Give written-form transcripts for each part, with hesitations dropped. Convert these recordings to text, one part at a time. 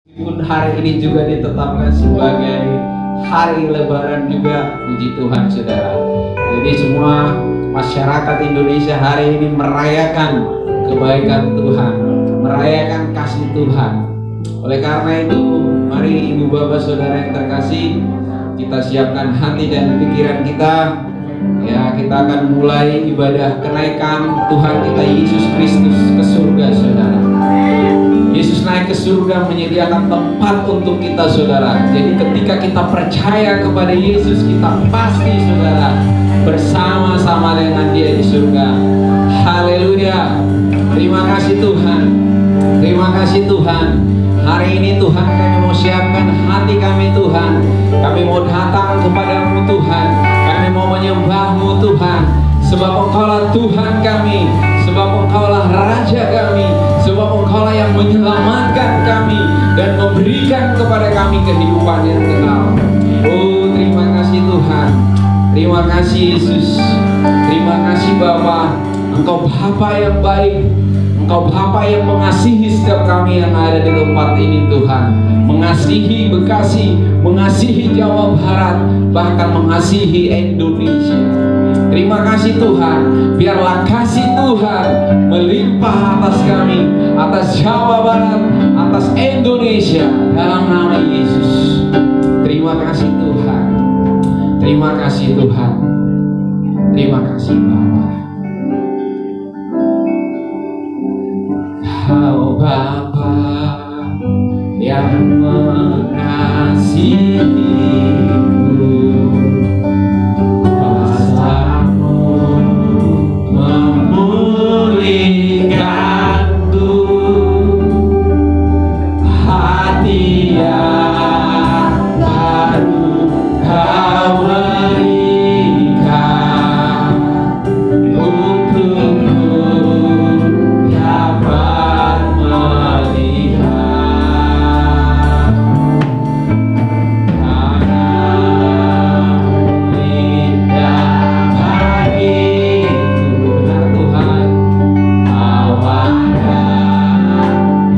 Meskipun hari ini juga ditetapkan sebagai hari lebaran juga, puji Tuhan saudara. Jadi semua masyarakat Indonesia hari ini merayakan kebaikan Tuhan, merayakan kasih Tuhan. Oleh karena itu, mari ibu bapak saudara yang terkasih, kita siapkan hati dan pikiran kita. Ya, kita akan mulai ibadah kenaikan Tuhan kita Yesus Kristus ke surga saudara. Yesus naik ke surga menyediakan tempat untuk kita saudara. Jadi ketika kita percaya kepada Yesus, kita pasti saudara bersama-sama dengan Dia di surga. Haleluya. Terima kasih Tuhan. Terima kasih Tuhan. Hari ini Tuhan kami mau siapkan hati kami Tuhan. Kami mau datang kepadamu Tuhan. Kami mau menyembahmu Tuhan. Sebab Engkaulah Tuhan kami. Sebab Engkaulah Raja kami. Sebab Engkaulah yang menyelamatkan kami dan memberikan kepada kami kehidupan yang kekal. Oh, terima kasih Tuhan. Terima kasih Yesus. Terima kasih Bapa. Engkau Bapa yang baik. Engkau Bapa yang mengasihi setiap kami yang ada di tempat ini Tuhan. Mengasihi Bekasi, mengasihi Jawa Barat, bahkan mengasihi Indonesia. Terima kasih Tuhan. Biarlah kasih Tuhan melimpah atas kami, atas Jawa Barat, atas Indonesia, dalam nama Yesus. Terima kasih Tuhan. Terima kasih Tuhan. Terima kasih Bapa. Kau Bapa yang mengasihiku, kuasa-Mu memulihkanku, hati yang baru Kau berikan untukku dapat melihat karena indah bagiku. Benar Tuhan, Kau ada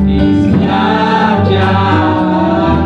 di setiap jalan.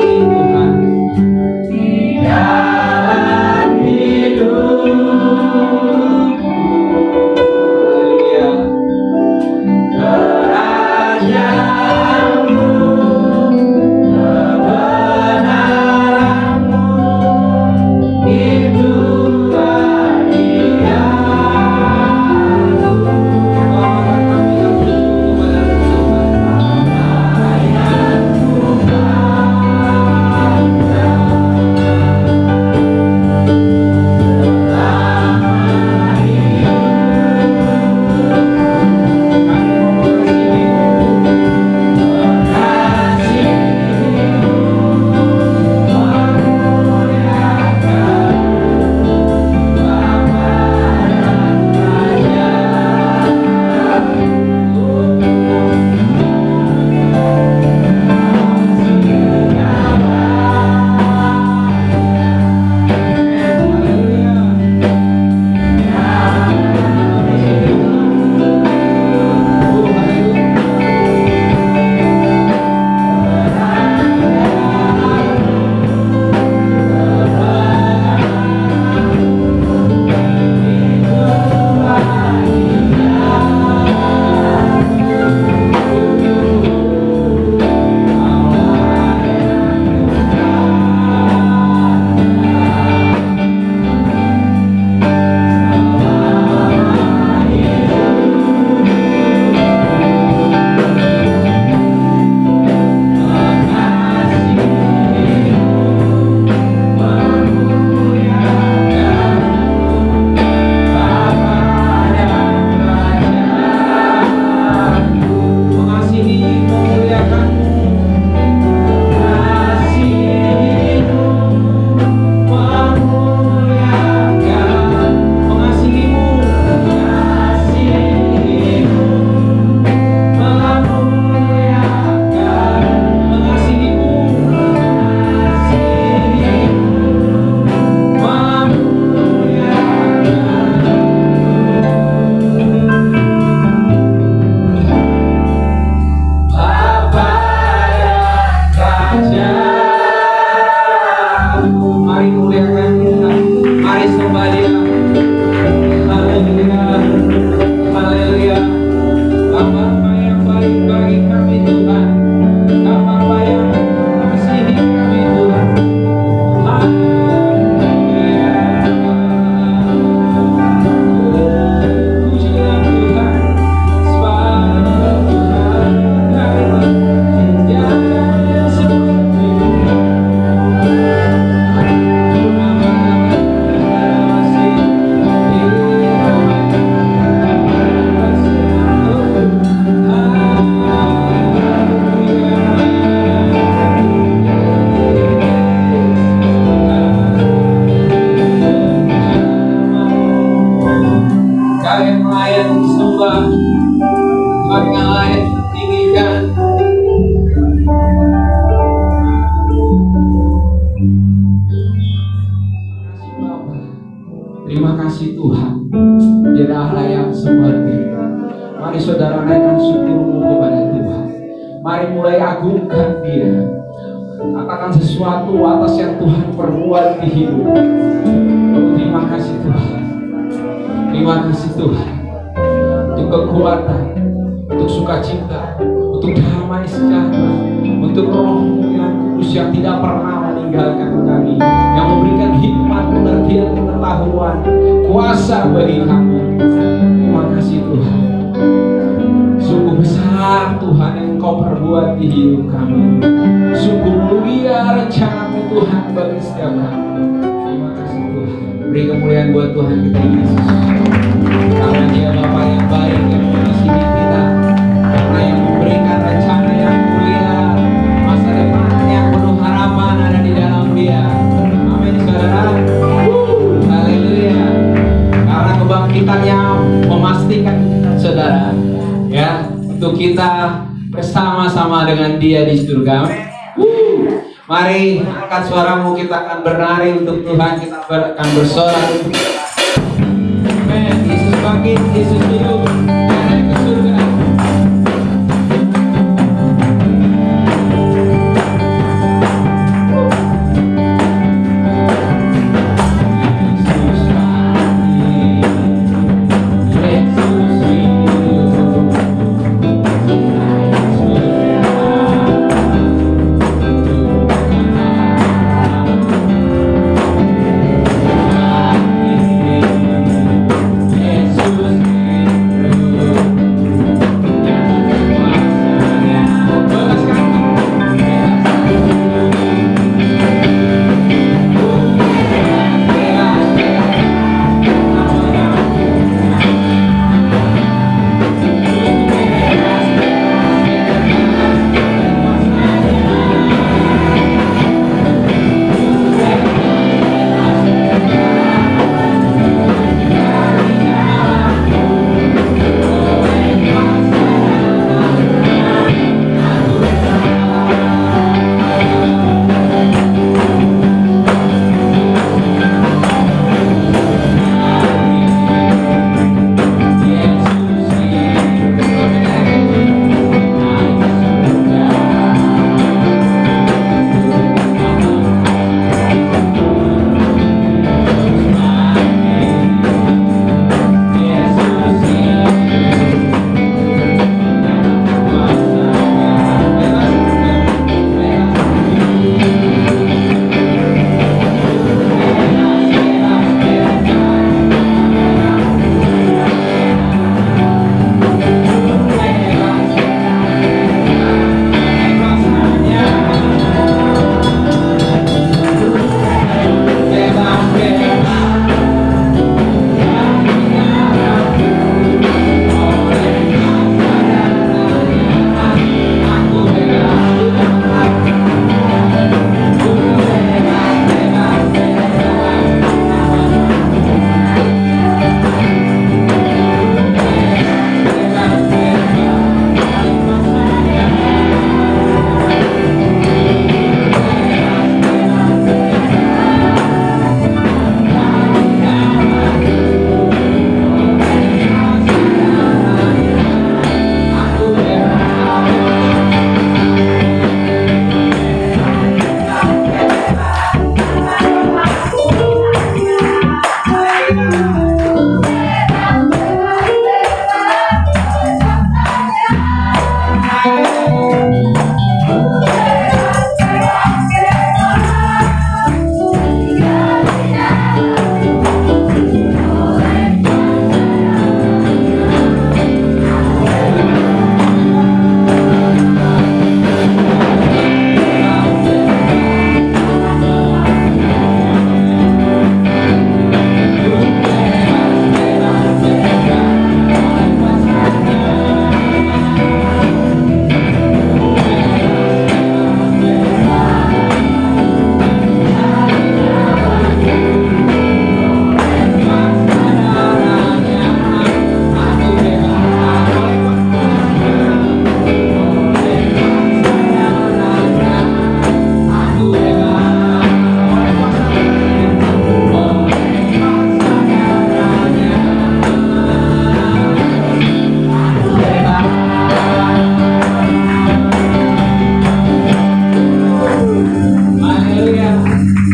kasih Tuhan. Jalan hidupku, Haleluya. kerajaanmu, kebenaranmu, itulah dia. Mari muliakan Tuhan. Mari sembah Dia. Haleluya. Haleluya. Bapa yang baik bagi kami Tuhan. Bapa yang mengasihi kami Tuhan. Haleluya. Pujilah Tuhan. Sembah Tuhan. Jangan seperti kalian melayan sembah, kalian layan tinggikan. Terima kasih Tuhan. Dia Allah yang seperti. Mari saudara naikkan syukurmu kepada Tuhan. Mari mulai agungkan Dia. Katakan sesuatu atas yang Tuhan perbuat di hidup. Terima kasih Tuhan. Terima kasih Tuhan. Untuk kekuatan, untuk sukacita, untuk damai sejahtera, untuk Roh-Mu yang kudus yang tidak pernah meninggalkan kami, yang memberikan hikmat, pengertian, pengetahuan, kuasa bagi kami. Terima kasih Tuhan. Sungguh besar Tuhan yang Engkau perbuat di hidup kami. Sungguh mulia rencana-Mu Tuhan bagi setiap kami. Terima kasih Tuhan. Beri kemuliaan buat Tuhan kita Yesus. Karena Dia Bapa yang baik yang mengasihi kita, karena yang memberikan rencana yang mulia, masa depan yang penuh harapan ada di dalam Dia. Amin saudara. Haleluya. Karena kebangkitannya memastikan saudara, ya, untuk kita bersama-sama dengan Dia di surga. Mari angkat suaramu, kita akan bernari untuk Tuhan, kita akan bersorak untuk Tuhan. Amin. Yesus bangkit, Yesus hidup, Dia naik ke surga.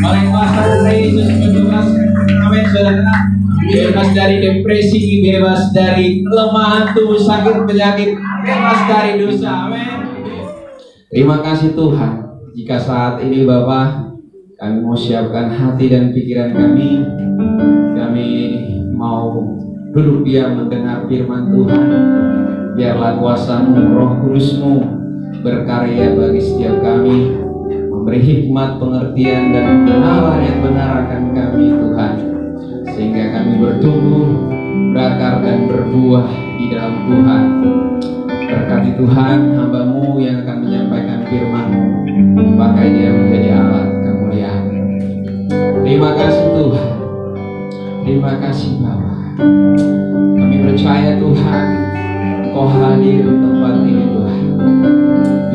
oleh kuasa darah Yesus bebaskan. Amin saudara. Bebas dari depresi, bebas dari kelemahan tubuh, sakit penyakit, bebas dari dosa. Amin. Terima kasih Tuhan. Jika saat ini Bapak, kami mau siapkan hati dan pikiran kami mau duduk diam mendengar firman Tuhan. Biarlah kuasa-Mu, Roh Kudus-Mu berkarya bagi setiap kami, memberi hikmat, pengertian, dan kebenaran yang benar akan kami Tuhan, sehingga kami bertumbuh, berakar, dan berbuah di dalam Tuhan. Berkati Tuhan hamba-Mu yang akan menyampaikan firman-Mu, pakai dia menjadi alat kemuliaan. Terima kasih Tuhan, terima kasih Bapa. Kami percaya Tuhan, Kau hadir di tempat ini Tuhan.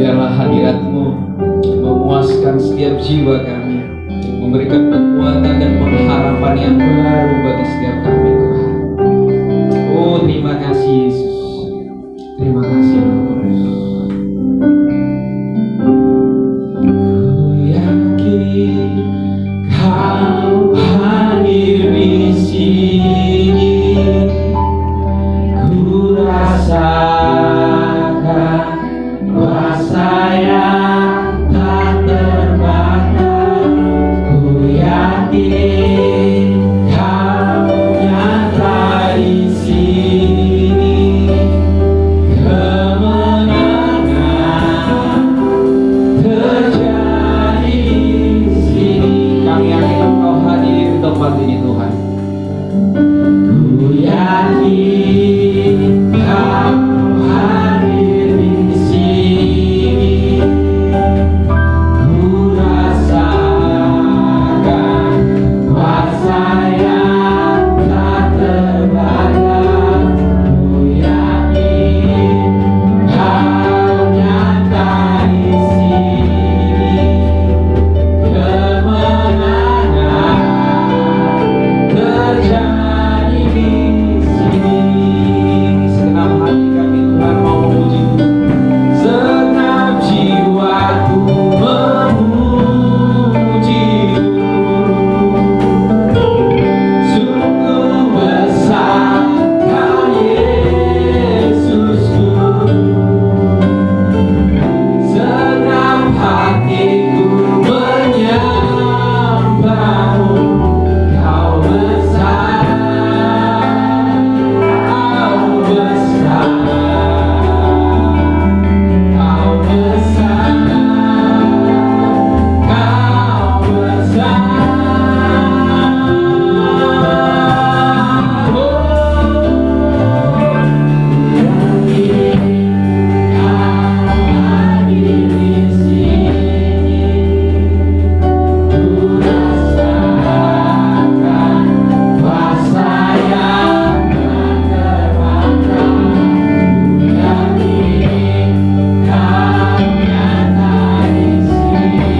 Biarlah hadirat-Mu memuaskan setiap jiwa kami, memberikan kekuatan dan pengharapan yang baru bagi setiap kami Tuhan. Oh, terima kasih Yesus. Terima kasih Roh Kudus. Ku yakin Kau hadir di sini. Ku rasakan kuasa yang tak terbatas. Ku yakin Kau nyata di sini. Kemenangan terjadi di sini. Kami yakin Engkau hadir di tempat ini Tuhan. Ku yakin Kau hadir di sini. Ku rasakan kuasa yang tak terbatas. Ku yakin Kau nyata di sini. Kemenangan terjadi di sini. Segenap hati kami Tuhan mau memuji-Mu. Segenap jiwaku memuji-Mu. Sungguh besar Kau Yesusku. Segenap hatiku menyembah-Mu. Kau besar, Kau besar, Kau besar, Kau besar. Oh, yakin Kau hadir di sini. Ku rasakan kuasa yang tak terbatas. Ku yakin Kau nyata di sini.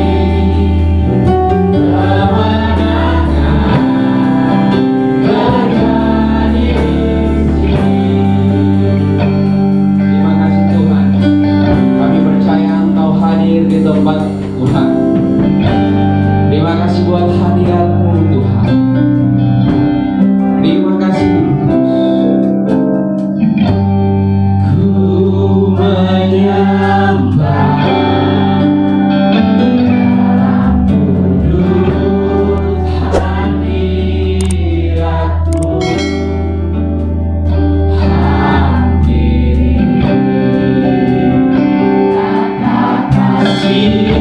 Kemenangan terjadi di sini. Terima kasih Tuhan. Kami percaya Engkau hadir di tempat Tuhan. Terima kasih buat hadirat-Mu Tuhan. Terima kasih Yesus. Ku menyembah dalam kudus hadirat-Mu. Hadiri kata kasih,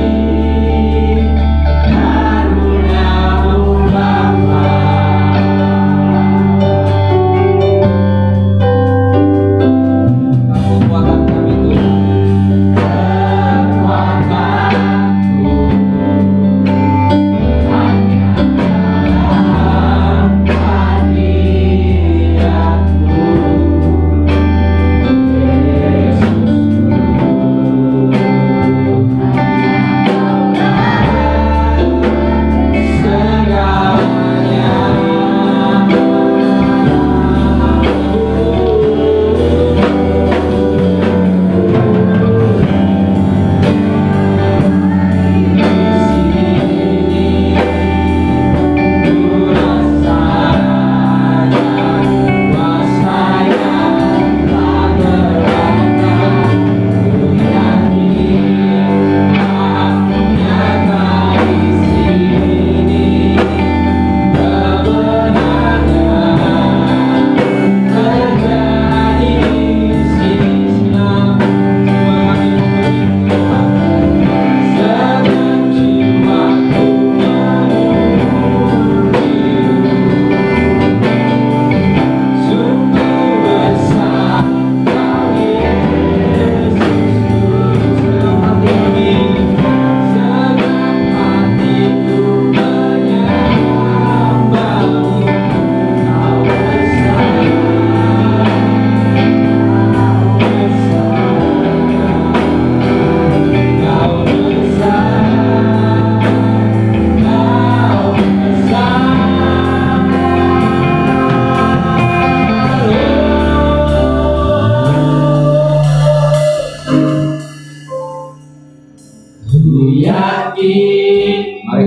karunia-Mu Bapa.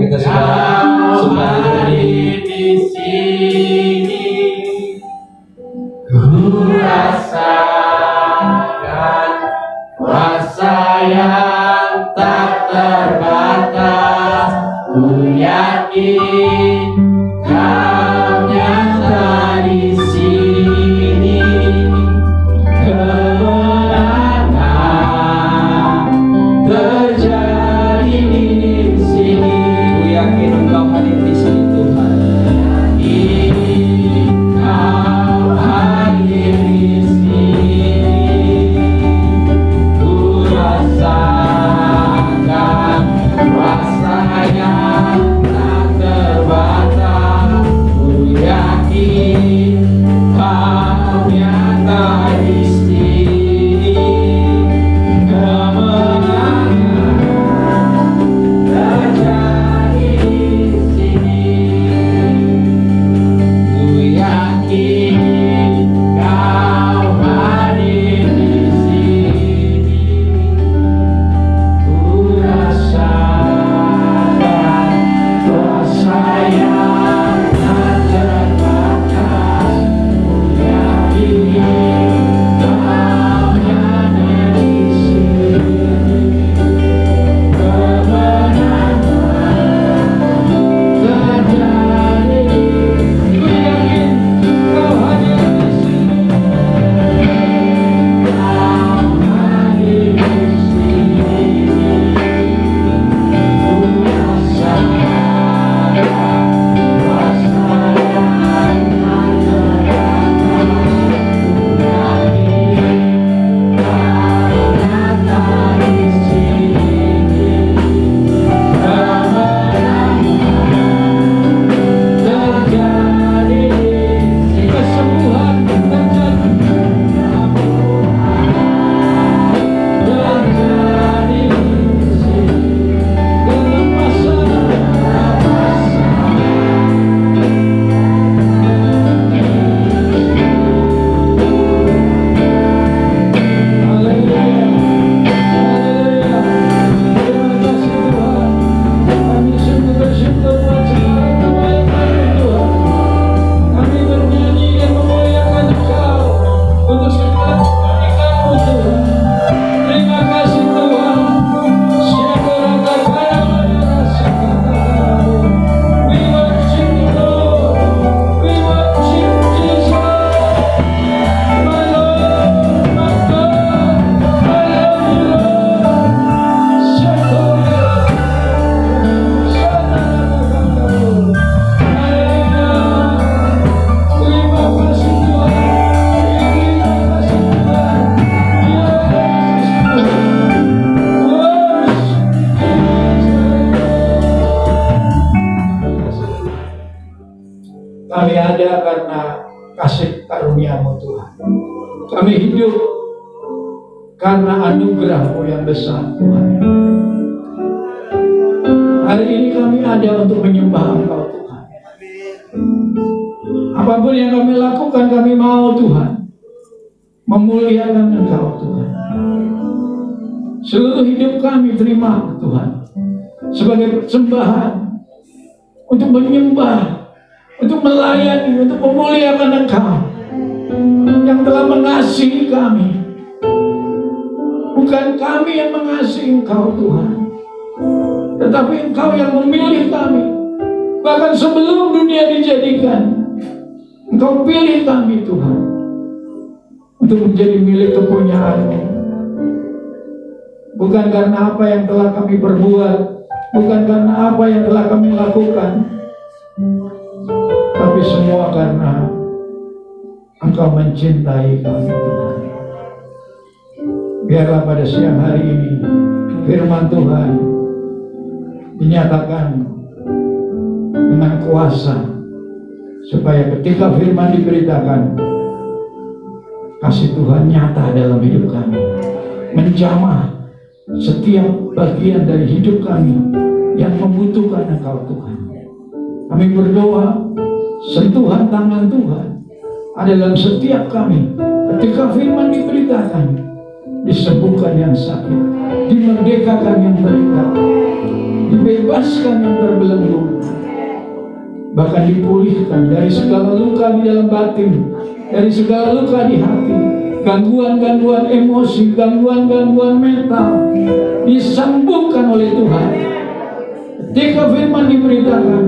kita sudah berdiri di sini. Ku rasakan kuasa yang tak terbatas. Ku yakin Kau nyata di sini. Kemenangan terjadi di sini. Ku yakin Engkau hadir di sini Tuhan. Kau hadir di sini. Ku rasakan kuasa yang tak terbatas. Ku yakin Kau nyata di sini. Kemenangan terjadi di sini. Ku yakin Kau hadir di sini. Ku rasakan kuasa yang tak terbatas. Ku yakin Kau hadir di sini. Kemenangan terjadi. Ku yakin Kau hadir di sini. Kau hadir di sini. Ku rasakan kuasa yang tak terbatas. Ku yakin Kau nyata di sini. Kemenangan terjadi. Kesembuhan terjadi. Terjadi di sini. Terima kasih Tuhan. We worship you, Lord. We worship Jesus. My Lord, my God, I love you, Lord. Terima kasih Tuhan. Kami ada karena kasih karunia-Mu Tuhan. Kami hidup karena anugerah-Mu yang besar Tuhan. Hari ini kami ada untuk menyembah Engkau Tuhan. Apapun yang kami lakukan, kami mau Tuhan memuliakan Engkau Tuhan. Seluruh hidup kami terima Tuhan sebagai persembahan untuk menyembah, untuk melayani, untuk memuliakan Engkau yang telah mengasihi kami. Bukan kami yang mengasihi Engkau Tuhan, tetapi Engkau yang memilih kami. Bahkan sebelum dunia dijadikan, Engkau pilih kami Tuhan untuk menjadi milik kepunyaan-Mu. Bukan karena apa yang telah kami perbuat, bukan karena apa yang telah kami lakukan, tapi semua karena Engkau mencintai kami Tuhan. Biarlah pada siang hari ini firman Tuhan dinyatakan dengan kuasa, supaya ketika firman diberitakan, kasih Tuhan nyata dalam hidup kami, menjamah setiap bagian dari hidup kami yang membutuhkan Engkau Tuhan. Kami berdoa, sentuhan tangan Tuhan ada dalam setiap kami. Ketika firman diberitakan, disembuhkan yang sakit, dimerdekakan yang terikat, dibebaskan yang terbelenggu, bahkan dipulihkan dari segala luka di dalam batin, dari segala luka di hati, gangguan-gangguan emosi, gangguan-gangguan mental disembuhkan oleh Tuhan. Ketika firman diberitakan,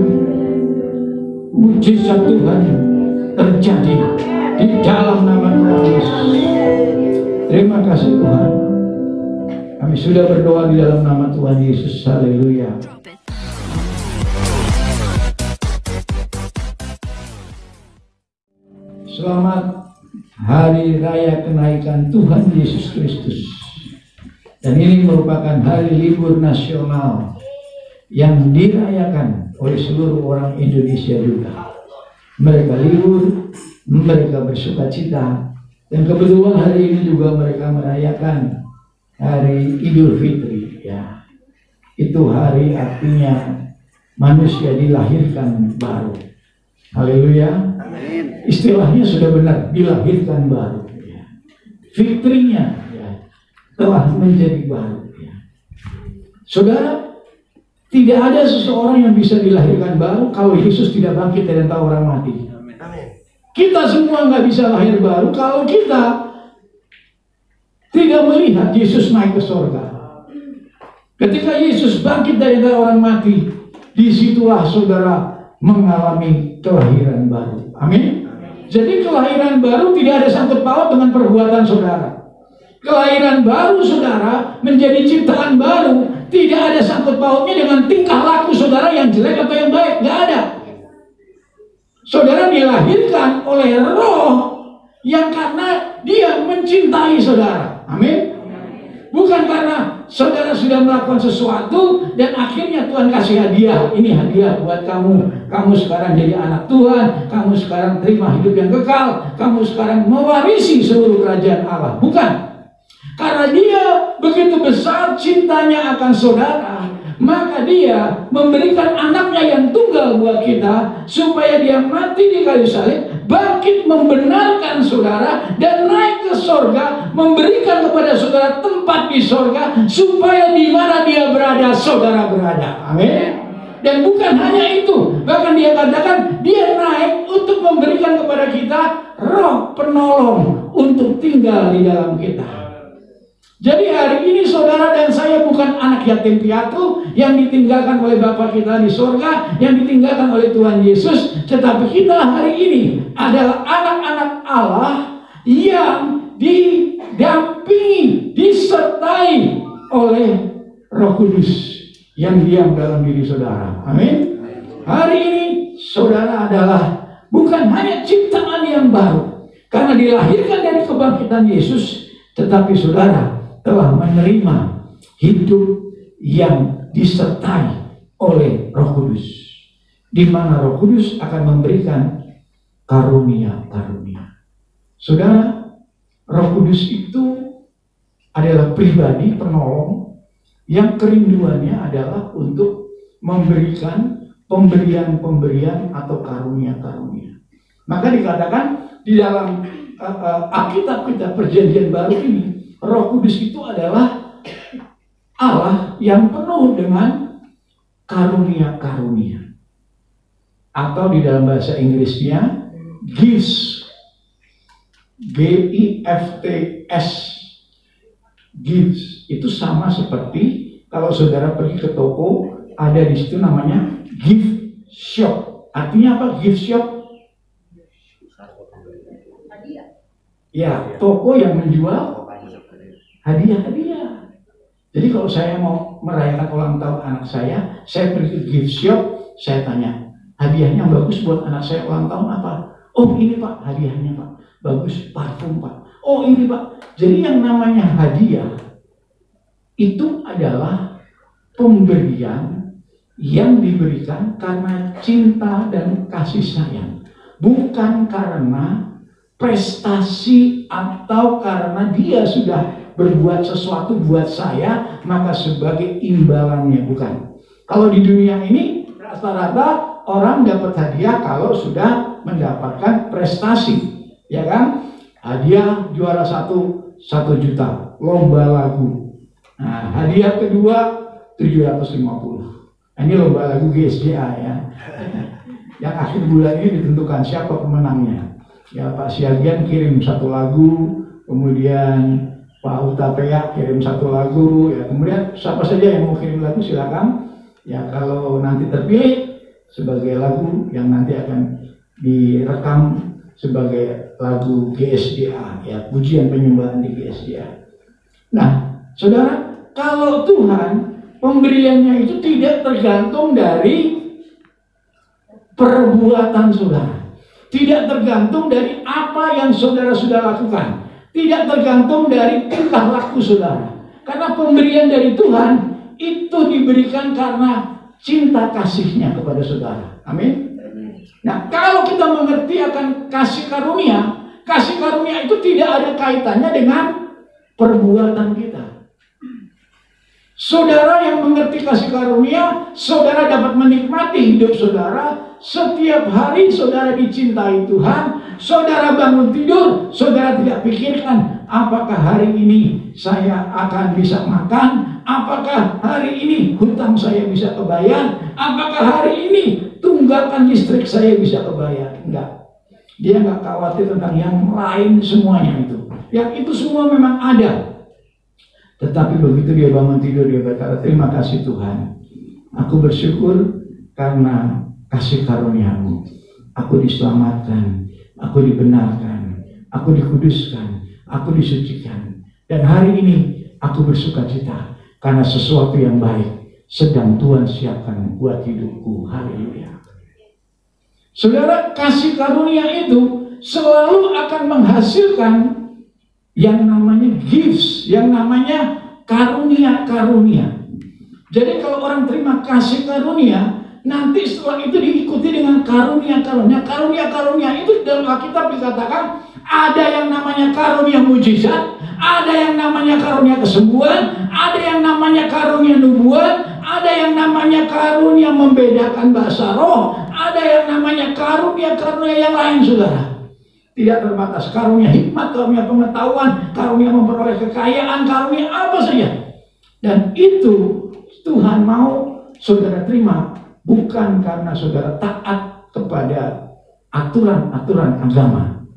mujizat Tuhan terjadi di dalam nama Tuhan Yesus. Terima kasih Tuhan. Kami sudah berdoa di dalam nama Tuhan Yesus. Haleluya. Selamat Hari Raya Kenaikan Tuhan Yesus Kristus. Dan ini merupakan hari libur nasional yang dirayakan oleh seluruh orang Indonesia juga. Mereka libur, mereka bersuka cita, dan kebetulan hari ini juga mereka merayakan hari Idul Fitri. Ya, itu hari artinya manusia dilahirkan baru. Haleluya. Istilahnya sudah benar, dilahirkan baru. Ya. Fitrinya ya, telah menjadi baru. Ya. Saudara, tidak ada seseorang yang bisa dilahirkan baru kalau Yesus tidak bangkit dari antara orang mati. Kita semua nggak bisa lahir baru kalau kita tidak melihat Yesus naik ke surga. Ketika Yesus bangkit dari antara orang mati, disitulah saudara mengalami kelahiran baru. Amin. Jadi kelahiran baru tidak ada sangkut paut dengan perbuatan saudara. Kelahiran baru saudara menjadi ciptaan baru tidak ada sangkut pautnya dengan tingkah laku saudara yang jelek atau yang baik. Nggak ada. Saudara dilahirkan oleh Roh yang karena Dia mencintai saudara. Amin. Bukan karena saudara sudah melakukan sesuatu dan akhirnya Tuhan kasih hadiah. Ini hadiah buat kamu. Kamu sekarang jadi anak Tuhan. Kamu sekarang terima hidup yang kekal. Kamu sekarang mewarisi seluruh kerajaan Allah. Bukan. Karena Dia begitu besar cintanya akan saudara, maka Dia memberikan anaknya yang tunggal buat kita, supaya Dia mati di kayu salib, bangkit membenarkan saudara, dan naik ke sorga, memberikan kepada saudara tempat di sorga, supaya di mana Dia berada, saudara berada. Amin. Dan bukan hanya itu, bahkan Dia katakan Dia naik untuk memberikan kepada kita Roh penolong untuk tinggal di dalam kita. Jadi hari ini saudara dan saya bukan anak yatim piatu yang ditinggalkan oleh Bapa kita di surga, yang ditinggalkan oleh Tuhan Yesus, tetapi kita hari ini adalah anak-anak Allah yang didampingi, disertai oleh Roh Kudus yang diam dalam diri saudara. Amin. Hari ini saudara adalah bukan hanya ciptaan yang baru karena dilahirkan dari kebangkitan Yesus, tetapi saudara telah menerima hidup yang disertai oleh Roh Kudus, di mana Roh Kudus akan memberikan karunia-karunia. Saudara, Roh Kudus itu adalah pribadi penolong yang kerinduannya adalah untuk memberikan pemberian-pemberian atau karunia-karunia. Maka dikatakan di dalam Alkitab kita Perjanjian Baru ini, Roh Kudus itu adalah Allah yang penuh dengan karunia-karunia. Atau di dalam bahasa Inggrisnya gifts, G-I-F-T-S, gifts. Itu sama seperti kalau saudara pergi ke toko, ada di situ namanya gift shop. Artinya apa gift shop? Ya, toko yang menjual hadiah-hadiah. Jadi kalau saya mau merayakan ulang tahun anak saya pergi ke gift shop, saya tanya, hadiahnya yang bagus buat anak saya ulang tahun apa? Oh ini Pak, hadiahnya Pak. Bagus, parfum Pak. Oh ini Pak. Jadi yang namanya hadiah itu adalah pemberian yang diberikan karena cinta dan kasih sayang. Bukan karena prestasi atau karena dia sudah berbuat sesuatu buat saya, maka sebagai imbalannya, bukan. Kalau di dunia ini rata-rata orang dapat hadiah kalau sudah mendapatkan prestasi, ya kan? Hadiah juara 1 juta, lomba lagu. Nah, hadiah kedua 750. Ini lomba lagu GSDA ya. Yang akhir bulan ini ditentukan siapa pemenangnya. Ya Pak Siagian kirim satu lagu, kemudian Pak Utapea kirim satu lagu, ya kemudian siapa saja yang mau kirim lagu silakan. Ya kalau nanti terpilih sebagai lagu yang nanti akan direkam sebagai lagu GSDA, ya pujian penyembahan di GSDA. Nah, saudara, kalau Tuhan pemberiannya itu tidak tergantung dari perbuatan saudara, tidak tergantung dari apa yang saudara sudah lakukan, tidak tergantung dari tingkah laku saudara, karena pemberian dari Tuhan itu diberikan karena cinta kasihnya kepada saudara. Amin. Nah, kalau kita mengerti akan kasih karunia itu tidak ada kaitannya dengan perbuatan kita. Saudara yang mengerti kasih karunia, saudara dapat menikmati hidup saudara. Setiap hari saudara dicintai Tuhan. Saudara bangun tidur, saudara tidak pikirkan apakah hari ini saya akan bisa makan, apakah hari ini hutang saya bisa kebayar, apakah hari ini tunggakan listrik saya bisa kebayar. Enggak. Dia enggak khawatir tentang yang lain semuanya itu. Yang itu semua memang ada. Tetapi begitu dia bangun tidur, dia berkata, terima kasih Tuhan. Aku bersyukur karena kasih karunia-Mu. Aku diselamatkan, aku dibenarkan, aku dikuduskan, aku disucikan. Dan hari ini aku bersukacita karena sesuatu yang baik sedang Tuhan siapkan buat hidupku. Haleluya. Saudara, kasih karunia itu selalu akan menghasilkan yang namanya gifts, yang namanya karunia-karunia. Jadi kalau orang terima kasih karunia, nanti setelah itu diikuti dengan karunia-karunia. Karunia-karunia itu dalam Alkitab dikatakan ada yang namanya karunia mujizat, ada yang namanya karunia kesembuhan, ada yang namanya karunia nubuat, ada yang namanya karunia membedakan bahasa roh, ada yang namanya karunia-karunia yang lain, saudara. Tidak terbatas, karunia hikmat, karunia pengetahuan, karunia memperoleh kekayaan, karunia apa saja. Dan itu Tuhan mau saudara terima, bukan karena saudara taat kepada aturan-aturan agama.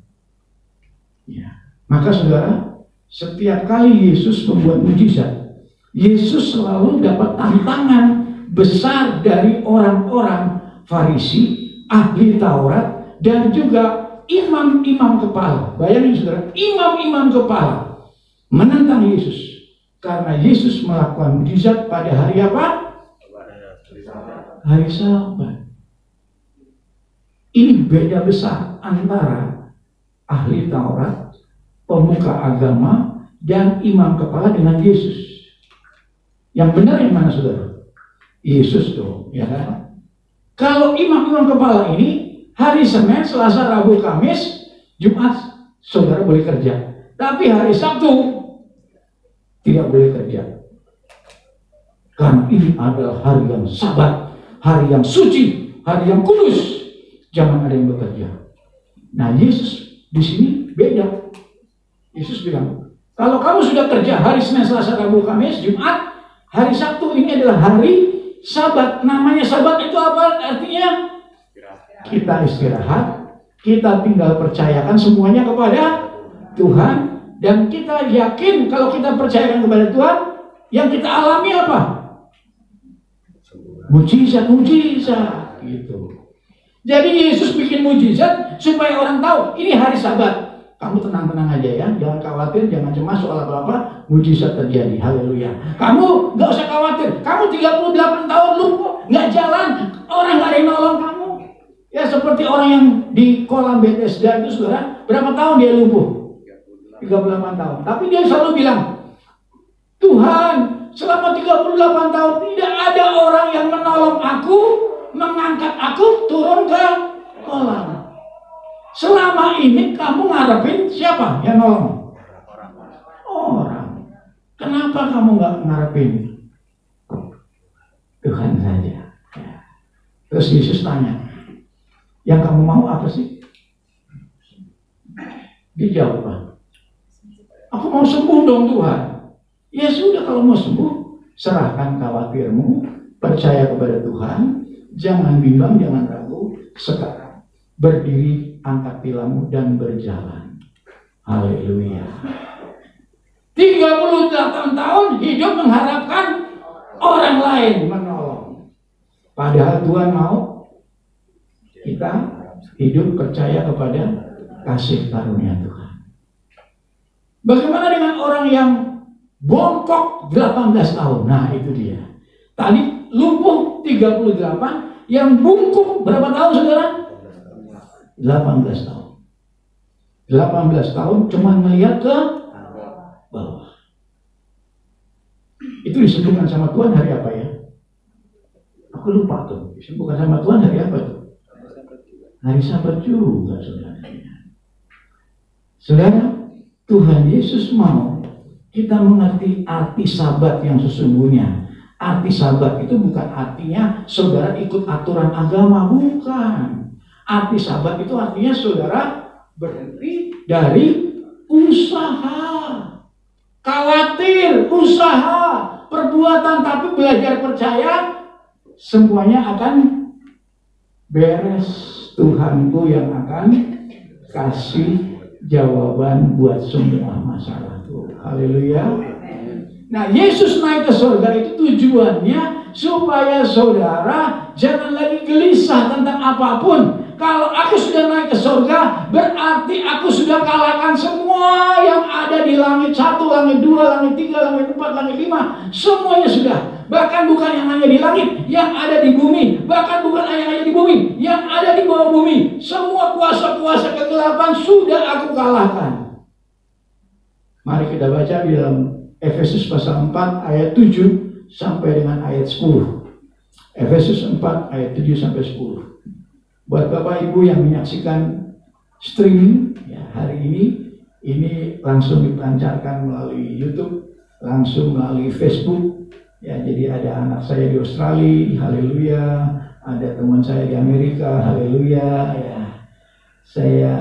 Ya. Maka saudara, setiap kali Yesus membuat mujizat, Yesus selalu dapat tantangan besar dari orang-orang Farisi, ahli Taurat, dan juga imam-imam kepala. Bayangin saudara, imam-imam kepala menentang Yesus karena Yesus melakukan mujizat pada hari apa? Hari Sabat. Ini beda besar antara ahli Taurat, pemuka agama, dan imam kepala dengan Yesus. Yang benar yang mana saudara? Yesus dong, ya kan? Kalau imam-imam kepala ini hari Senin, Selasa, Rabu, Kamis, Jumat saudara boleh kerja. Tapi hari Sabtu tidak boleh kerja. Karena ini adalah hari yang Sabat, hari yang suci, hari yang kudus. Jangan ada yang bekerja. Nah, Yesus di sini beda. Yesus bilang, kalau kamu sudah kerja hari Senin, Selasa, Rabu, Kamis, Jumat, hari Sabtu ini adalah hari Sabat. Namanya Sabat itu apa artinya? Kita istirahat, kita tinggal percayakan semuanya kepada Tuhan, dan kita yakin kalau kita percayakan kepada Tuhan, yang kita alami apa? Mujizat-mujizat gitu. Jadi Yesus bikin mujizat supaya orang tahu ini hari Sabat. Kamu tenang-tenang aja ya, jangan khawatir, jangan cemas soal apa-apa, mujizat terjadi. Haleluya. Kamu nggak usah khawatir, kamu 38 tahun lumpuh, nggak jalan, orang nggak ada yang nolong kamu. Ya seperti orang yang di kolam Bethesda itu saudara, berapa tahun dia lumpuh? 38 tahun. Tapi dia selalu bilang, Tuhan, selama 38 tahun tidak ada orang yang menolong aku, mengangkat aku turun ke kolam. Selama ini kamu ngarepin siapa yang nolong? Orang. Kenapa kamu nggak ngarepin Tuhan saja? Terus Yesus tanya, yang kamu mau apa sih? Dia jawab, aku mau sembuh dong Tuhan. Ya sudah, kalau mau sembuh, serahkan khawatirmu, percaya kepada Tuhan, jangan bimbang, jangan ragu. Sekarang berdiri, angkat tilammu dan berjalan. Haleluya. 38 tahun hidup mengharapkan orang lain menolong. Padahal Tuhan mau kita hidup percaya kepada kasih karunia Tuhan. Bagaimana dengan orang yang bongkok 18 tahun? Nah, itu dia. Tadi lumpuh 38, yang bungkuk berapa tahun, saudara? 18 tahun. 18 tahun cuma melihat ke bawah. Itu disembuhkan sama Tuhan hari apa ya? Aku lupa tuh. Disembuhkan sama Tuhan hari apa tuh? Hari Sabat juga, saudara. Saudara, Tuhan Yesus mau kita mengerti arti Sabat yang sesungguhnya. Arti Sabat itu bukan artinya saudara ikut aturan agama, bukan. Arti Sabat itu artinya saudara berhenti dari usaha, khawatir, usaha, perbuatan, tapi belajar percaya semuanya akan beres. Tuhanku yang akan kasih jawaban buat semua masalahku. Haleluya. Nah, Yesus naik ke surga itu tujuannya supaya saudara jangan lagi gelisah tentang apapun. Kalau aku sudah naik ke surga, berarti aku sudah kalahkan semua yang ada di langit 1, langit 2, langit 3, langit 4, langit 5. Semuanya sudah. Bahkan bukan yang hanya di langit, yang ada di bumi. Bahkan bukan yang hanya di bumi, yang ada di bawah bumi. Semua kuasa-kuasa kegelapan sudah aku kalahkan. Mari kita baca di dalam Efesus pasal 4 ayat 7 sampai dengan ayat 10. Efesus 4 ayat 7 sampai 10. Buat Bapak Ibu yang menyaksikan streaming ya, hari ini langsung dipancarkan melalui YouTube, langsung melalui Facebook. Ya, jadi ada anak saya di Australia, haleluya, ada teman saya di Amerika, haleluya. Ya, saya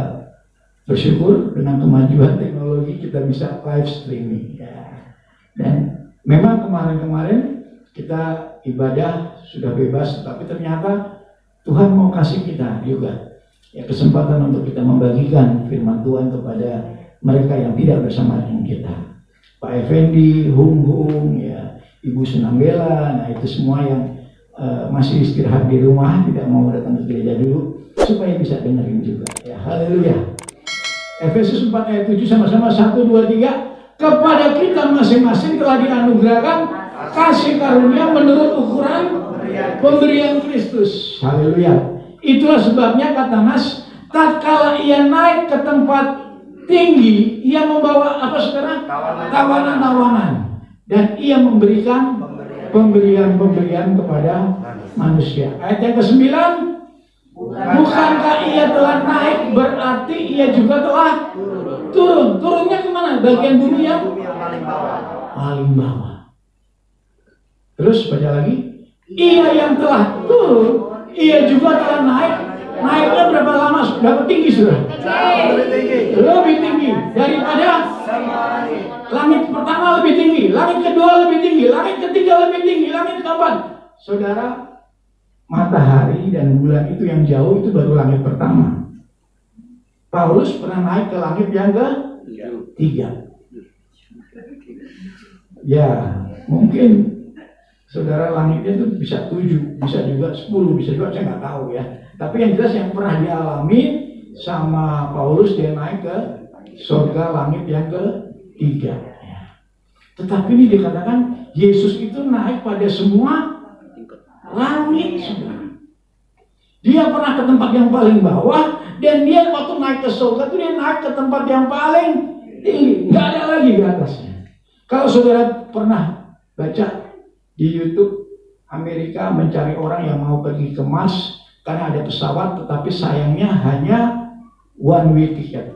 bersyukur dengan kemajuan teknologi kita bisa live streaming. Ya. Dan memang kemarin-kemarin kita ibadah sudah bebas, tapi ternyata Tuhan mau kasih kita juga ya kesempatan untuk kita membagikan firman Tuhan kepada mereka yang tidak bersama dengan kita. Pak Effendi, Hung, ya, Ibu Sunambela, nah itu semua yang masih istirahat di rumah, tidak mau datang ke gereja dulu, supaya bisa dengerin juga. Ya, haleluya. Efesus 4 ayat 7 sama-sama 1, 2, 3. Kepada kita masing-masing telah dianugerahkan kasih karunia menurut ukuran pemberian Kristus. Haleluya. Itulah sebabnya kata Nas, tatkala ia naik ke tempat tinggi, ia membawa apa saudara? Tawanan-tawanan. Dan ia memberikan pemberian-pemberian kepada manusia. Ayat yang ke-9, bukankah ia telah naik, berarti ia juga telah turun. Turunnya kemana? Bagian bumi yang paling bawah. Terus baca lagi. Ia yang telah turun, ia juga telah naik. Naiknya berapa lama? Berapa tinggi sudah? Lebih tinggi daripada langit pertama, lebih tinggi, langit kedua lebih tinggi, langit ketiga lebih tinggi, langit keempat. Saudara, matahari dan bulan itu yang jauh itu baru langit pertama. Paulus pernah naik ke langit yang ke-3. Ya, mungkin saudara langitnya itu bisa 7, bisa juga 10, bisa juga saya nggak tahu ya. Tapi yang jelas yang pernah dialami sama Paulus, dia naik ke surga langit yang ke-3. Ya. Tetapi ini dikatakan Yesus itu naik pada semua langit. Dia pernah ke tempat yang paling bawah, dan dia waktu naik ke surga itu dia naik ke tempat yang paling tinggi. Nggak ada lagi di atasnya. Kalau saudara pernah baca di YouTube, Amerika mencari orang yang mau pergi ke Mars karena ada pesawat, tetapi sayangnya hanya one way ticket.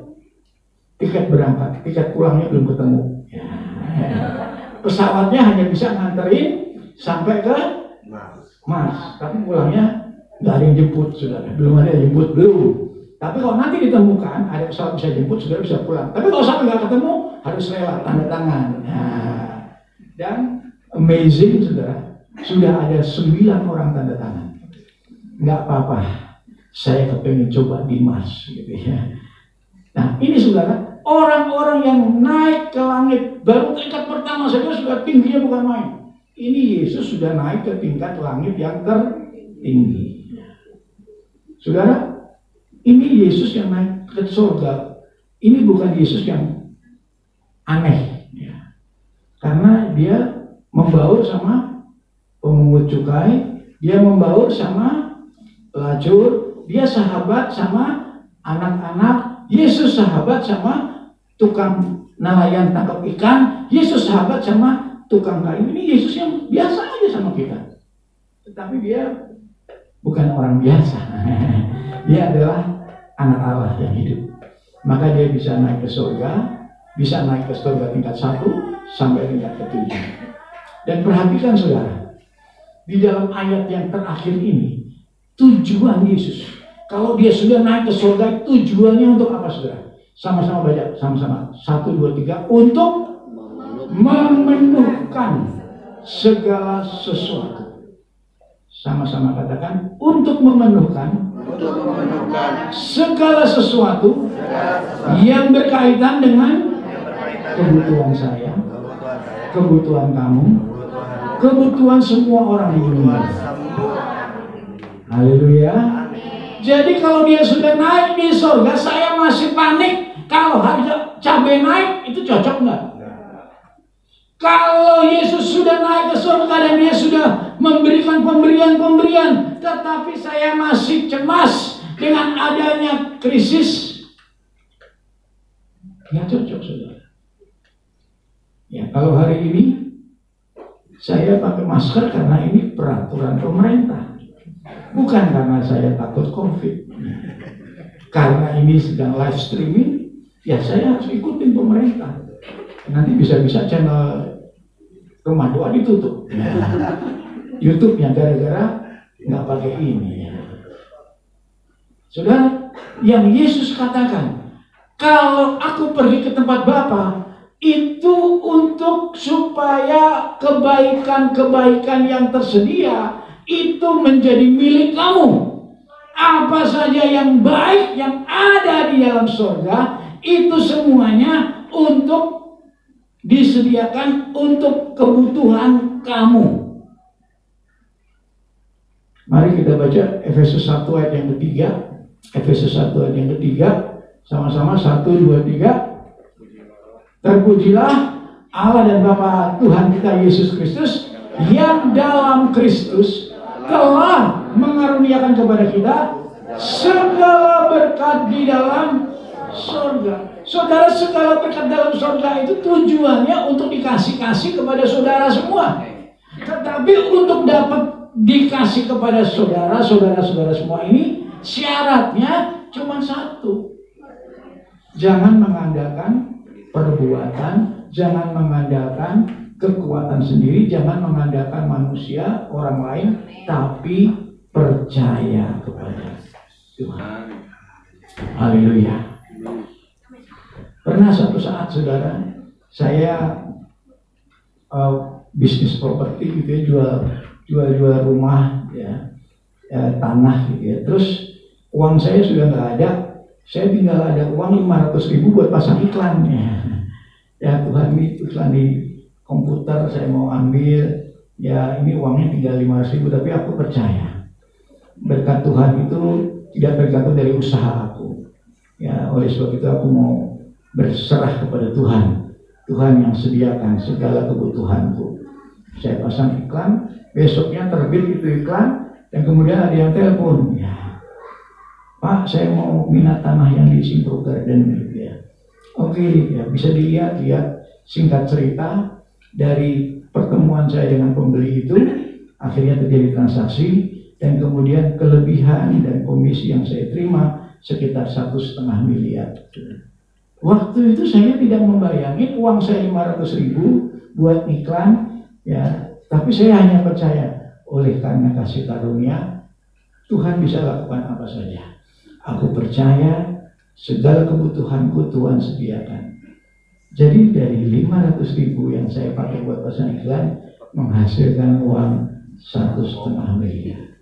Tiket berangkat, tiket pulangnya belum ketemu. Ya. Pesawatnya hanya bisa nganterin sampai ke Mars, tapi pulangnya nggak ada yang jemput, saudara. Belum ada yang jemput, belum. Tapi kalau nanti ditemukan ada pesawat bisa jemput, saudara bisa pulang. Tapi kalau sampai nggak ketemu, harus rela tanda tangan. Nah, dan amazing, saudara. sudah ada 9 orang tanda tangan. Nggak apa-apa, saya kepengen coba di Mars gitu ya. Nah ini saudara, orang-orang yang naik ke langit baru tingkat pertama saja sudah tingginya bukan main. Ini Yesus sudah naik ke tingkat langit yang tertinggi. Saudara, ini Yesus yang naik ke surga. Ini bukan Yesus yang aneh ya. Karena dia membaur sama pemungut cukai, dia membaur sama pelacur, dia sahabat sama anak-anak, Yesus sahabat sama tukang nelayan tangkap ikan, Yesus sahabat sama tukang kayu. Ini Yesus yang biasa aja sama kita. Tetapi dia bukan orang biasa. Dia adalah anak Allah yang hidup. Maka dia bisa naik ke surga, bisa naik ke surga tingkat 1 sampai tingkat ke-7. Dan perhatikan saudara, di dalam ayat yang terakhir ini, tujuan Yesus. Kalau dia sudah naik ke surga, tujuannya untuk apa saudara? Sama-sama baca, sama-sama. 1, 2, 3. Untuk memenuhkan segala sesuatu. Sama-sama katakan, untuk memenuhkan segala sesuatu yang berkaitan dengan kebutuhan saya, kebutuhan kamu, kebutuhan semua orang di dunia. Haleluya. Jadi kalau dia sudah naik di surga, saya masih panik kalau harga cabai naik, itu cocok nggak? Kalau Yesus sudah naik ke surga dan dia sudah memberikan pemberian-pemberian, tetapi saya masih cemas dengan adanya krisis, ya cocok saudara. Ya kalau hari ini saya pakai masker karena ini peraturan pemerintah, bukan karena saya takut COVID. Karena ini sedang live streaming, ya saya harus ikutin pemerintah. Nanti bisa-bisa channel Rumah Doa ditutup. YouTube-nya gara-gara nggak pakai ini. Saudara, yang Yesus katakan, kalau aku pergi ke tempat Bapa, itu untuk supaya kebaikan-kebaikan yang tersedia itu menjadi milik kamu. Apa saja yang baik yang ada di dalam surga, itu semuanya untuk disediakan untuk kebutuhan kamu. Mari kita baca Efesus 1 ayat yang ketiga. Efesus 1 ayat yang ketiga. Sama-sama 1, 2, 3. Terpujilah Allah dan Bapa Tuhan kita Yesus Kristus, yang dalam Kristus telah mengaruniakan kepada kita segala berkat di dalam surga. Saudara, segala berkat dalam surga itu tujuannya untuk dikasih-kasih kepada saudara semua. Tetapi untuk dapat dikasih kepada saudara-saudara semua ini, syaratnya cuma satu. Jangan mengandalkan perbuatan, jangan mengandalkan kekuatan sendiri, jangan mengandalkan manusia, orang lain, tapi percaya kepada Tuhan. Haleluya. Pernah suatu saat saudara, saya bisnis properti gitu ya, jual rumah ya, tanah gitu ya. Terus uang saya sudah nggak ada, saya tinggal ada uang 500.000 buat pasang iklan ya. Ya Tuhan, ini iklan di komputer saya mau ambil, ya ini uangnya tinggal 500.000, tapi aku percaya berkat Tuhan itu tidak bergantung dari usaha aku. Ya oleh sebab itu aku mau berserah kepada Tuhan. Tuhan yang sediakan segala kebutuhanku. Saya pasang iklan, besoknya terbit itu iklan, dan kemudian ada yang telepon, ya Pak, saya mau minat tanah yang di Simpro Garden gitu ya. Oke, ya bisa dilihat ya. Singkat cerita, dari pertemuan saya dengan pembeli itu, akhirnya terjadi transaksi, dan kemudian kelebihan dan komisi yang saya terima sekitar 1,5 miliar. Waktu itu saya tidak membayangin uang saya 500.000 buat iklan, ya. Tapi saya hanya percaya, oleh karena kasih karunia, Tuhan bisa lakukan apa saja. Aku percaya segala kebutuhanku Tuhan sediakan. Jadi dari 500.000 yang saya pakai buat pasang iklan, menghasilkan uang 1,5 miliar.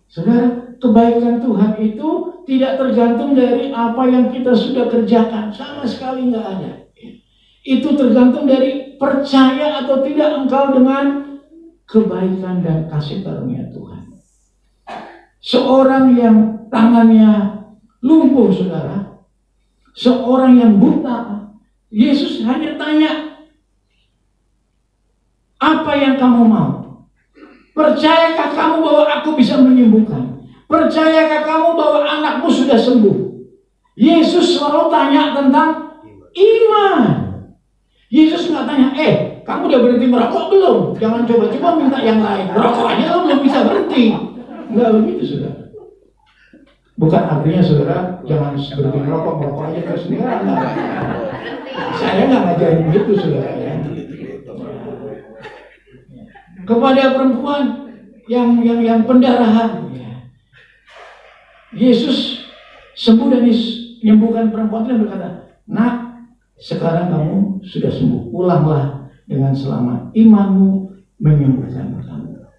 Saudara, kebaikan Tuhan itu tidak tergantung dari apa yang kita sudah kerjakan. Sama sekali nggak ada. Itu tergantung dari percaya atau tidak engkau dengan kebaikan dan kasih karunia Tuhan. Seorang yang tangannya lumpuh, saudara, seorang yang buta, Yesus hanya tanya, apa yang kamu mau? Percayakah kamu bahwa aku bisa menyembuhkan? Percayakah kamu bahwa anakmu sudah sembuh? Yesus selalu tanya tentang iman. Yesus nggak tanya, kamu udah berhenti merokok belum? Jangan coba-coba minta yang lain. Merokok aja lo belum bisa berhenti. Enggak begitu, saudara. Bukan artinya saudara jangan berhenti merokok aja terus enggak. Saya nggak ngajarin begitu, saudara. Ya. Kepada perempuan yang pendarahan, Yesus sembuh dan menyembuhkan perempuan itu dan berkata, nak, sekarang kamu sudah sembuh, pulanglah dengan selamat, imanmu menyembuhkan kamu.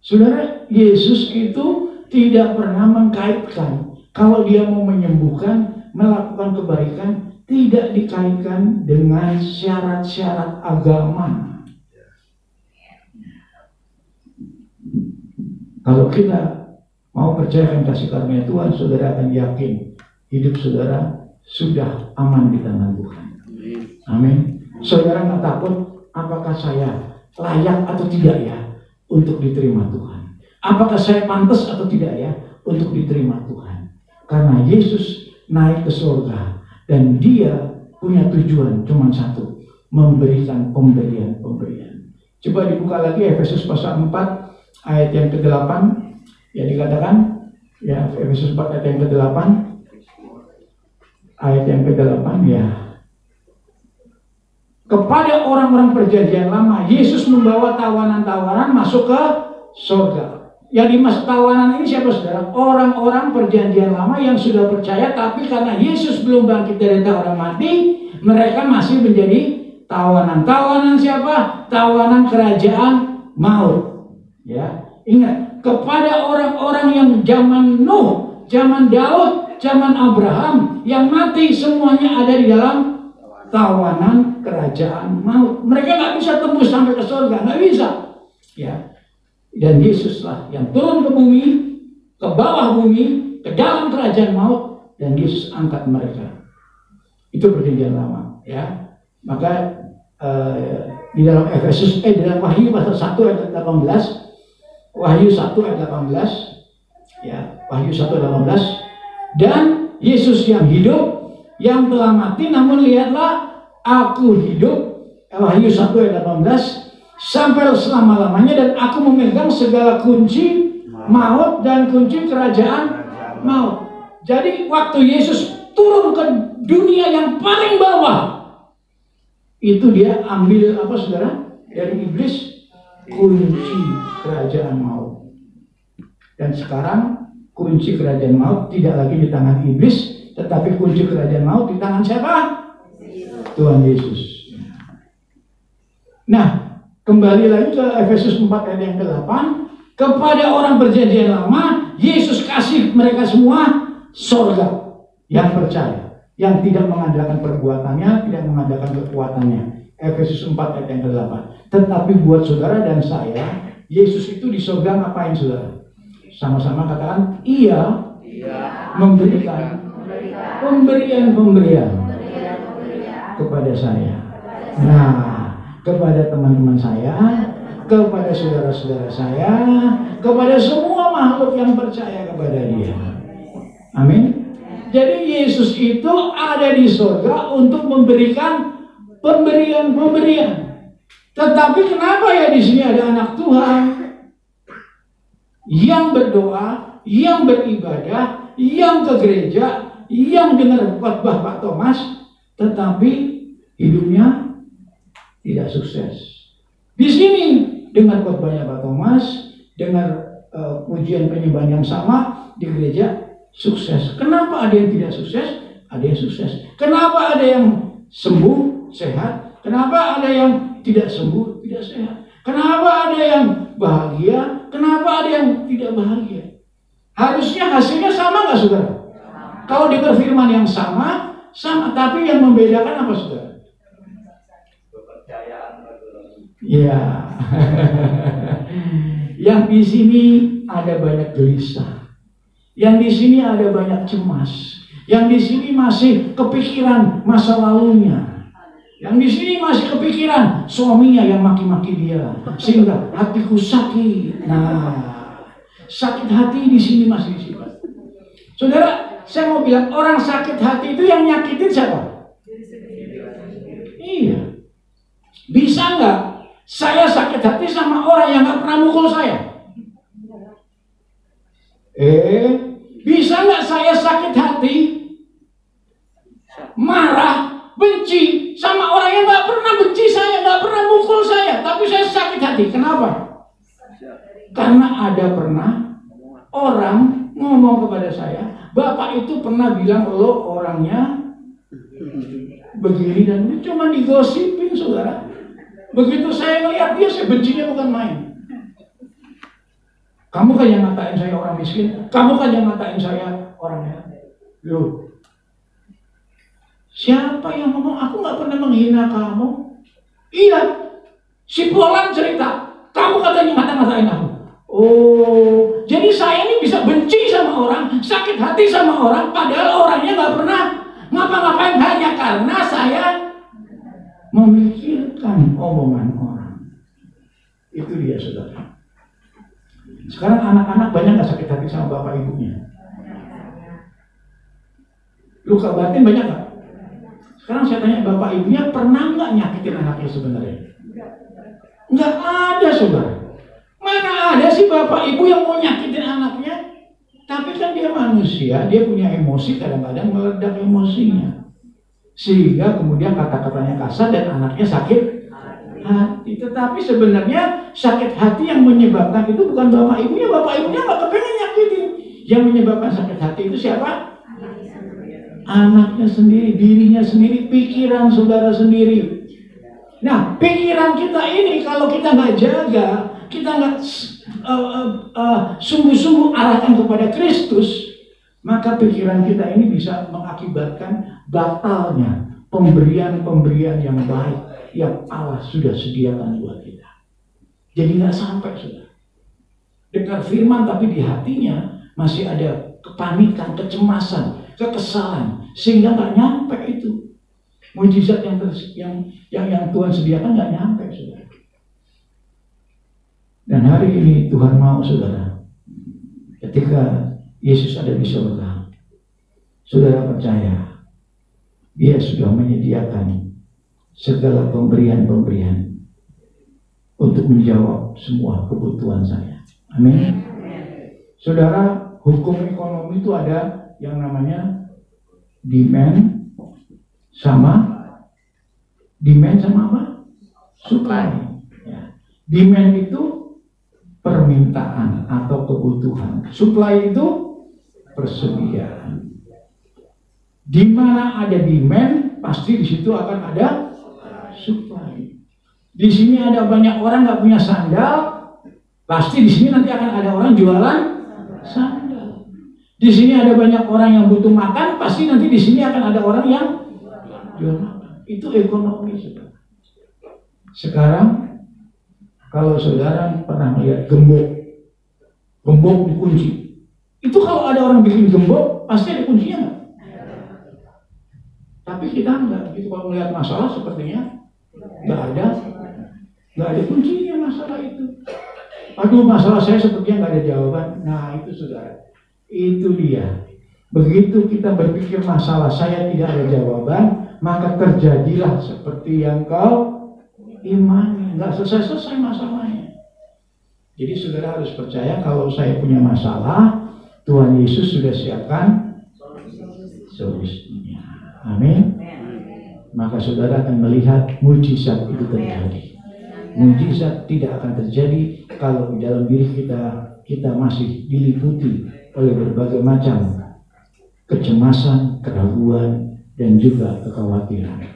Saudara, Yesus itu tidak pernah mengkaitkan kalau dia mau menyembuhkan, melakukan kebaikan, tidak dikaitkan dengan syarat-syarat agama. Kalau kita mau percayakan kasih karunia Tuhan, saudara akan yakin hidup saudara sudah aman di tangan Tuhan. Amin. Saudara nggak takut apakah saya layak atau tidak ya untuk diterima Tuhan? Apakah saya pantas atau tidak ya untuk diterima Tuhan? Karena Yesus naik ke surga dan dia punya tujuan cuma satu, memberikan pemberian. Coba dibuka lagi Efesus pasal 4 ayat yang ke-8, ya dikatakan, ya Efesus 4 ayat yang ke-8, ayat yang ke-8, ya. Kepada orang-orang perjanjian lama, Yesus membawa tawanan-tawanan masuk ke surga. Yang dimaksud tawanan ini siapa, saudara? Orang-orang perjanjian lama yang sudah percaya, tapi karena Yesus belum bangkit dari antara orang mati, mereka masih menjadi tawanan. Tawanan siapa? Tawanan kerajaan maut. Ya, ingat, kepada orang-orang yang zaman Nuh, zaman Daud, zaman Abraham yang mati semuanya ada di dalam tawanan kerajaan maut. Mereka nggak bisa tembus sampai ke surga, nggak bisa. Ya, dan Yesuslah yang turun ke bumi, ke bawah bumi, ke dalam kerajaan maut, dan Yesus angkat mereka. Itu perjanjian lama. Ya, maka di dalam Efesus, di dalam Wahyu pasal 1 ayat 18. Wahyu 1 ayat 18, ya, Wahyu 1 ayat 18, dan Yesus yang hidup, yang telah mati, namun lihatlah aku hidup, Wahyu 1 ayat 18, sampai selama-lamanya, dan aku memegang segala kunci maut dan kunci kerajaan maut. Jadi waktu Yesus turun ke dunia yang paling bawah, itu dia ambil apa, saudara? Dari iblis, kunci kerajaan maut. Dan sekarang kunci kerajaan maut tidak lagi di tangan iblis, tetapi kunci kerajaan maut di tangan siapa? Tuhan Yesus. Nah, kembali lagi ke Efesus 4 ayat yang ke-8, kepada orang perjanjian lama, Yesus kasih mereka semua surga yang percaya, yang tidak mengandalkan perbuatannya, tidak mengandalkan kekuatannya. Efesus 4 ayat yang ke-8. Tetapi buat saudara dan saya, Yesus itu di surga ngapain, saudara? Sama-sama katakan, ia memberikan pemberian kepada saya. Nah, kepada teman-teman saya, kepada saudara-saudara saya, kepada semua makhluk yang percaya kepada dia. Amin. Jadi Yesus itu ada di surga untuk memberikan pemberian. Tetapi kenapa ya di sini ada anak Tuhan yang berdoa, yang beribadah, yang ke gereja, yang dengar khotbah Pak Thomas, tetapi hidupnya tidak sukses. Di sini dengar khotbahnya Pak Thomas, dengar pujian penyembahan yang sama di gereja, sukses. Kenapa ada yang tidak sukses? Ada yang sukses. Kenapa ada yang sembuh, sehat? Kenapa ada yang tidak sembuh, tidak sehat? Kenapa ada yang bahagia? Kenapa ada yang tidak bahagia? Harusnya hasilnya sama nggak, saudara? Kalau dengar firman yang sama, tapi yang membedakan apa, saudara? Ya, yang di sini ada banyak gelisah, yang di sini ada banyak cemas, yang di sini masih kepikiran masa lalunya. Yang di sini masih kepikiran suaminya yang maki-maki dia, sehingga hatiku sakit. Nah, sakit hati di sini masih disimpan. Saudara, saya mau bilang orang sakit hati itu yang nyakitin siapa? Iya. Bisa nggak saya sakit hati sama orang yang nggak pernah mukul saya? Bisa nggak saya sakit hati, marah, benci sama orang yang nggak pernah benci saya, nggak pernah mukul saya, tapi saya sakit hati. Kenapa? Karena ada pernah orang ngomong kepada saya, Bapak itu pernah bilang lo orangnya begini dan itu, cuma digosipin, saudara. Begitu saya melihat dia, saya bencinya bukan main. Kamu kan yang ngatain saya orang miskin, kamu kan yang ngatain saya orangnya. Loh, siapa yang ngomong? Aku nggak pernah menghina kamu. Iya, si Polan cerita, kamu katanya ngata-ngatain aku. Oh, jadi saya ini bisa benci sama orang, sakit hati sama orang, padahal orangnya nggak pernah ngapa-ngapain, hanya karena saya memikirkan omongan orang. Itu dia, saudara. Sekarang anak-anak banyak nggak sakit hati sama bapak ibunya? Luka batin banyak nggak? Sekarang saya tanya, bapak ibunya pernah nggak nyakitin anaknya sebenarnya? Nggak ada, saudara. Mana ada sih bapak ibu yang mau nyakitin anaknya? Tapi kan dia manusia, dia punya emosi, kadang-kadang meledak emosinya. Sehingga kemudian kata-katanya kasar dan anaknya sakit hati. Tetapi sebenarnya sakit hati yang menyebabkan itu bukan bapak ibunya nggak kepengen nyakitin. Yang menyebabkan sakit hati itu siapa? Anaknya sendiri, dirinya sendiri, pikiran saudara sendiri. Nah, pikiran kita ini kalau kita nggak jaga, kita nggak sungguh-sungguh arahkan kepada Kristus, maka pikiran kita ini bisa mengakibatkan batalnya pemberian-pemberian yang baik yang Allah sudah sediakan buat kita. Jadi nggak sampai, sudah dengar firman tapi di hatinya masih ada kepanikan, kecemasan, kekesalan, sehingga nggak nyampe itu mujizat yang Tuhan sediakan, nggak nyampe, saudara. Dan hari ini Tuhan mau, saudara, ketika Yesus ada di surga, saudara percaya Dia sudah menyediakan segala pemberian-pemberian untuk menjawab semua kebutuhan saya. Amin. Saudara, hukum ekonomi itu ada yang namanya demand sama apa? Supply. Ya. Demand itu permintaan atau kebutuhan. Supply itu persediaan. Di mana ada demand, pasti di situ akan ada supply. Di sini ada banyak orang nggak punya sandal, pasti di sini nanti akan ada orang jualan sandal. Di sini ada banyak orang yang butuh makan, pasti nanti di sini akan ada orang yang jual makan. Itu ekonomi, saudara. Sekarang kalau saudara pernah melihat gembok dikunci, itu kalau ada orang bikin gembok pasti ada kuncinya nggak? Tapi kita enggak, gitu. Kalau melihat masalah sepertinya nggak ada kuncinya masalah itu. Aduh, masalah saya sepertinya nggak ada jawaban. Nah itu, saudara, itu dia. Begitu kita berpikir masalah saya tidak ada jawaban, maka terjadilah seperti yang kau imani. Nggak selesai masalahnya. Jadi saudara harus percaya kalau saya punya masalah, Tuhan Yesus sudah siapkan solusinya. Amin. Maka saudara akan melihat mujizat itu terjadi. Mujizat tidak akan terjadi kalau di dalam diri kita masih diliputi oleh berbagai macam kecemasan, keraguan, dan juga kekhawatiran.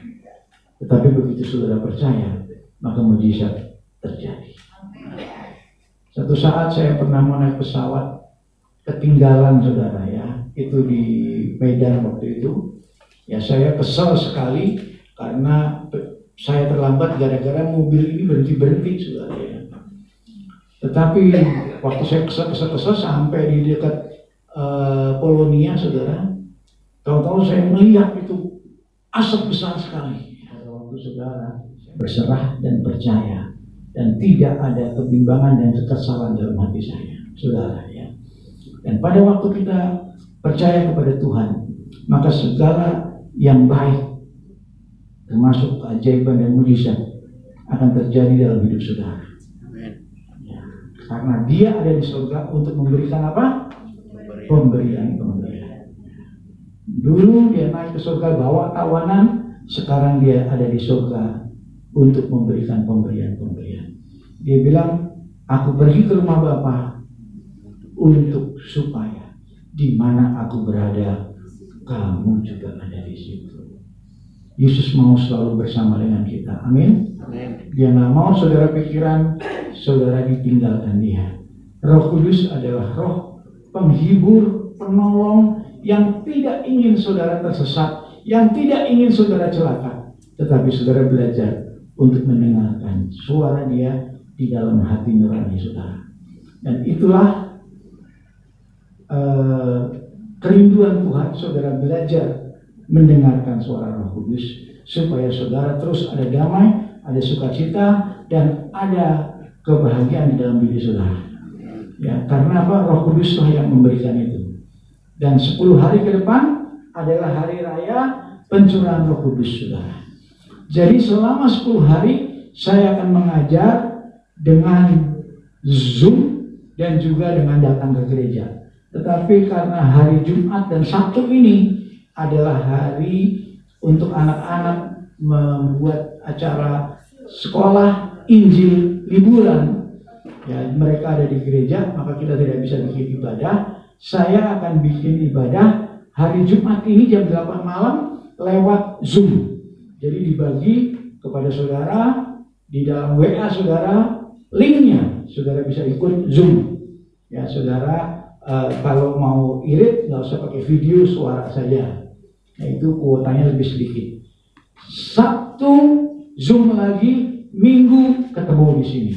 Tetapi begitu saudara percaya, maka mujizat terjadi. Satu saat saya pernah mau naik pesawat, ketinggalan saudara ya, itu di Medan waktu itu. Ya saya kesal sekali karena saya terlambat gara-gara mobil ini berhenti saudara ya. Tetapi waktu saya kesal sampai di dekat Polonia saudara, tahu-tahu saya melihat itu asap besar sekali. Pada waktu saudara berserah dan percaya dan tidak ada kebimbangan dan kekesalan dalam hati saya, saudara ya. Dan pada waktu kita percaya kepada Tuhan, maka segala yang baik, termasuk keajaiban dan mujizat, akan terjadi dalam hidup saudara. Ya, karena Dia ada di surga untuk memberikan apa? Pemberian. Dulu Dia naik ke surga bawa tawanan, sekarang Dia ada di surga untuk memberikan pemberian. Dia bilang, aku pergi ke rumah Bapa untuk supaya di mana aku berada, kamu juga ada di situ. Yesus mau selalu bersama dengan kita. Amin. Dia nggak mau saudara pikiran saudara ditinggalkan Dia. Roh Kudus adalah roh penghibur, penolong yang tidak ingin saudara tersesat, yang tidak ingin saudara celaka, tetapi saudara belajar untuk mendengarkan suara Dia di dalam hati nurani saudara. Dan itulah kerinduan Tuhan, saudara belajar mendengarkan suara Roh Kudus supaya saudara terus ada damai, ada sukacita, dan ada kebahagiaan di dalam diri saudara. Ya, karena apa? Roh Kuduslah yang memberikan itu. Dan 10 hari ke depan adalah hari raya pencurahan Roh Kudus saudara. Jadi selama 10 hari saya akan mengajar dengan Zoom dan juga dengan datang ke gereja. Tetapi karena hari Jumat dan Sabtu ini adalah hari untuk anak-anak membuat acara sekolah Injil liburan, ya, mereka ada di gereja, maka kita tidak bisa bikin ibadah. Saya akan bikin ibadah hari Jumat ini jam 8 malam lewat Zoom. Jadi dibagi kepada saudara di dalam WA saudara, linknya saudara bisa ikut Zoom. Ya saudara, kalau mau irit nggak usah pakai video, suara saja. Nah, itu kuotanya lebih sedikit. Sabtu Zoom lagi, Minggu ketemu di sini.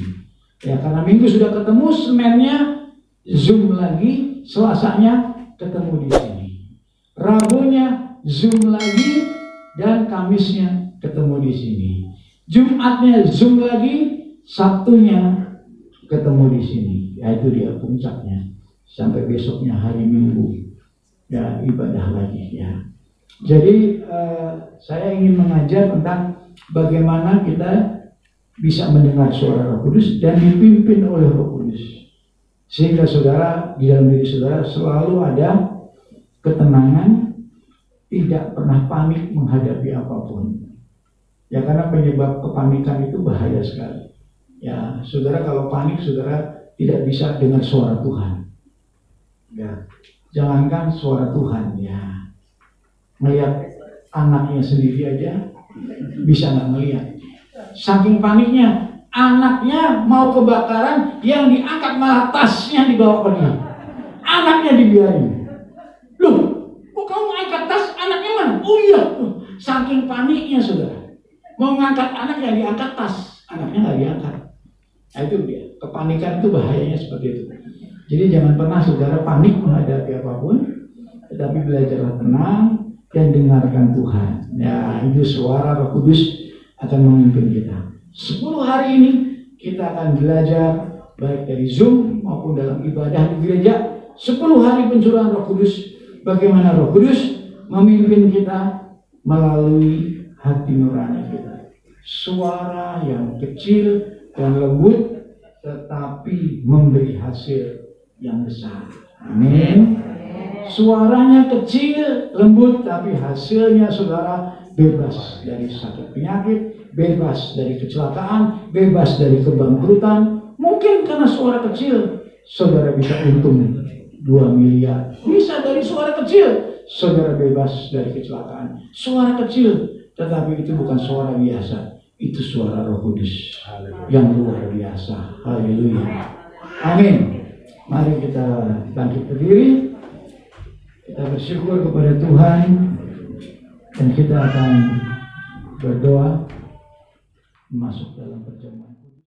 Ya karena Minggu sudah ketemu, Seninnya Zoom lagi, Selasanya ketemu di sini. Rabunya Zoom lagi, dan Kamisnya ketemu di sini. Jumatnya Zoom lagi, Sabtunya ketemu di sini. Ya itu dia puncaknya. Sampai besoknya hari Minggu, ya ibadah lagi ya. Jadi saya ingin mengajar tentang bagaimana kita bisa mendengar suara Roh Kudus dan dipimpin oleh Roh Kudus, sehingga saudara di dalam diri saudara selalu ada ketenangan, tidak pernah panik menghadapi apapun. Ya karena penyebab kepanikan itu bahaya sekali. Ya saudara kalau panik saudara tidak bisa dengar suara Tuhan. Ya jangankan suara Tuhan, ya melihat anaknya sendiri aja bisa nggak melihat. Saking paniknya, anaknya mau kebakaran, yang diangkat malah tasnya dibawa pergi. Anaknya dibiarin. Loh, kok kamu angkat tas? Anaknya mana? Oh iya, saking paniknya saudara. Mau ngangkat anaknya, diangkat tas, anaknya nggak diangkat. Nah itu dia, kepanikan itu bahayanya seperti itu. Jadi jangan pernah saudara panik menghadapi apapun, tetapi belajarlah tenang dan dengarkan Tuhan. Ya itu suara Roh Kudus akan memimpin kita. 10 hari ini kita akan belajar baik dari Zoom maupun dalam ibadah di gereja. 10 hari pencurahan Roh Kudus, bagaimana Roh Kudus memimpin kita melalui hati nurani kita. Suara yang kecil dan lembut tetapi memberi hasil yang besar. Amin. Suaranya kecil, lembut, tapi hasilnya saudara bebas dari sakit penyakit, bebas dari kecelakaan, bebas dari kebangkrutan. Mungkin karena suara kecil saudara bisa untung 2 miliar. Bisa dari suara kecil saudara bebas dari kecelakaan. Suara kecil, tetapi itu bukan suara biasa. itu suara Roh Kudus yang luar biasa. Haleluya. Amin. Mari kita bangkit berdiri. Kita bersyukur kepada Tuhan dan kita akan berdoa masuk dalam perjamuan.